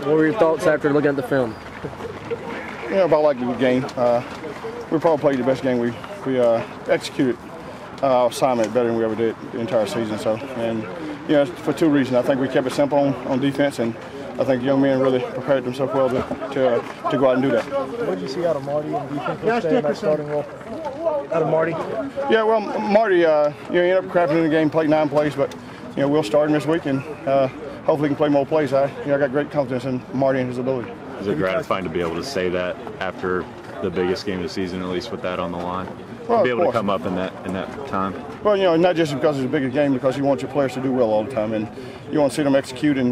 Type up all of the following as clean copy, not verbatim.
What were your thoughts after looking at the film? About like the game. We probably played the best game. We executed our assignment better than we ever did the entire season. So, and for two reasons. I think we kept it simple on defense, and I think young men really prepared themselves well to go out and do that. What did you see out of Marty in defense in that starting role? Out of Marty? Yeah, well, Marty, he ended up crapping in the game, played 9 plays, but we'll start him this week, and hopefully he can play more plays. I got great confidence in Marty and his ability. Is it gratifying to be able to say that after the biggest game of the season, at least with that on the line? Well, to be able to come up in that time? Well, not just because it's the biggest game, because you want your players to do well all the time, and you want to see them execute and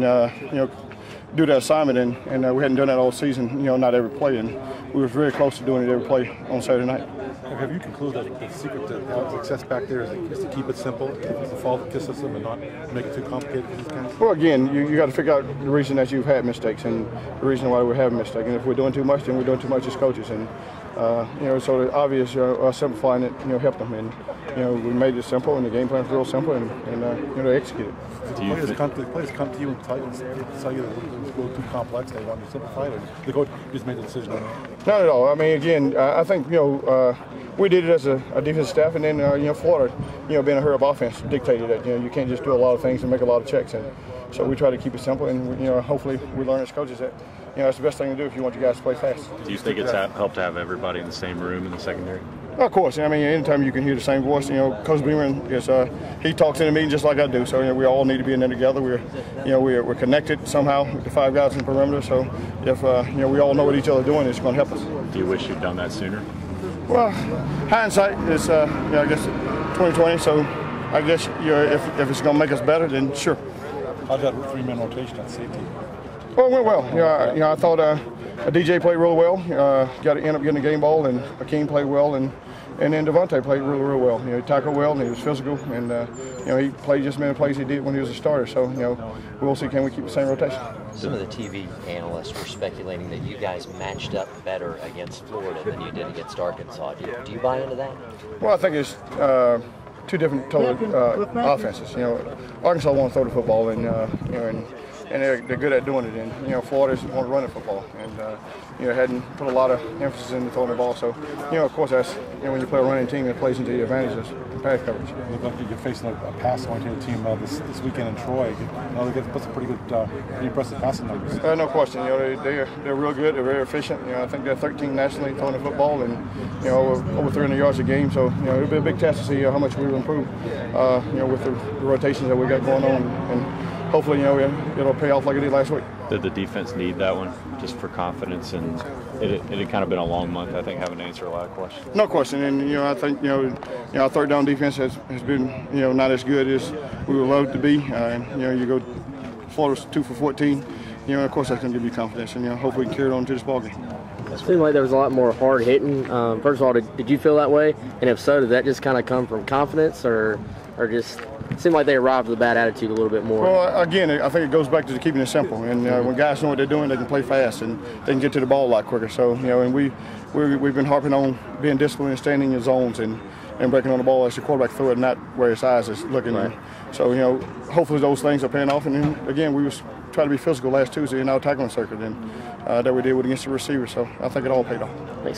do that assignment, and we hadn't done that all season, not every play, and we were very close to doing it every play on Saturday night. Have you concluded that the secret to having success back there is to keep it simple, to follow the KISS system and not make it too complicated for these guys? Well, again, you got to figure out the reason that you've had mistakes and the reason why we're having mistakes. And if we're doing too much, then we're doing too much as coaches. And so the obvious simplifying it, helped them. And we made it simple, and the game plan was real simple, and they executed. Players come to you and tell you that it's a little too complex, they want to simplify it, or the coach just made the decision on it? Not at all. I mean, again, I think we did it as a defensive staff, and then Florida, being a hurry-up offense, dictated that you can't just do a lot of things and make a lot of checks, and so we try to keep it simple, and hopefully we learn as coaches that that's the best thing to do if you want your guys to play fast. Do you think it's helped to have everybody in the same room in the secondary? Of course. I mean, anytime you can hear the same voice, Coach Beamer is he talks in the meeting just like I do. So we all need to be in there together. We're connected somehow with the 5 guys in the perimeter. So if we all know what each other is doing, it's going to help us. Do you wish you'd done that sooner? Well, hindsight is I guess 2020. So I guess if it's going to make us better, then sure. How'd that 3-man rotation at safety? Well, it went well. I thought DJ played really well. Got to end up getting a game ball, and Akeem played well, and then Devontae played really well. He tackled well, and he was physical, and he played just as many plays he did when he was a starter. So we'll see, can we keep the same rotation? Some of the TV analysts were speculating that you guys matched up better against Florida than you did against Arkansas. Do you buy into that? Well, I think it's two different total offenses. Arkansas want to throw the football, and they're good at doing it. And Florida's want to run the football, and hadn't put a lot of emphasis into throwing the ball. So of course that's when you play a running team, it plays into the advantages pass coverage. You're facing a pass-oriented team this weekend in Troy. They put some pretty impressive passing numbers. No question. They're real good. They're very efficient. I think they're 13th nationally throwing the football, and over 300 yards a game. So it'll be a big test to see how much we'll improve. With the rotations that we got going on, and hopefully, it'll pay off like it did last week. Did the defense need that one just for confidence? And it had kind of been a long month, I think, having to answer a lot of questions. No question. And, I think, our third down defense has been, not as good as we would love it to be. You go Florida's 2 for 14. Of course, that's going to give you confidence. And, hopefully we can carry it on to this ballgame. It seemed like there was a lot more hard hitting. First of all, did you feel that way? And if so, did that just kind of come from confidence or just it seemed like they arrived with a bad attitude a little bit more? Well, again, I think it goes back to keeping it simple. And when guys know what they're doing, they can play fast and they can get to the ball a lot quicker. So, and we've been harping on being disciplined and staying in your zones and breaking on the ball as your quarterback throw it, not where his eyes is looking. Right. So, hopefully those things are paying off. And then, again, we was trying to be physical last Tuesday in our tackling circuit and that we did against the receiver. So I think it all paid off.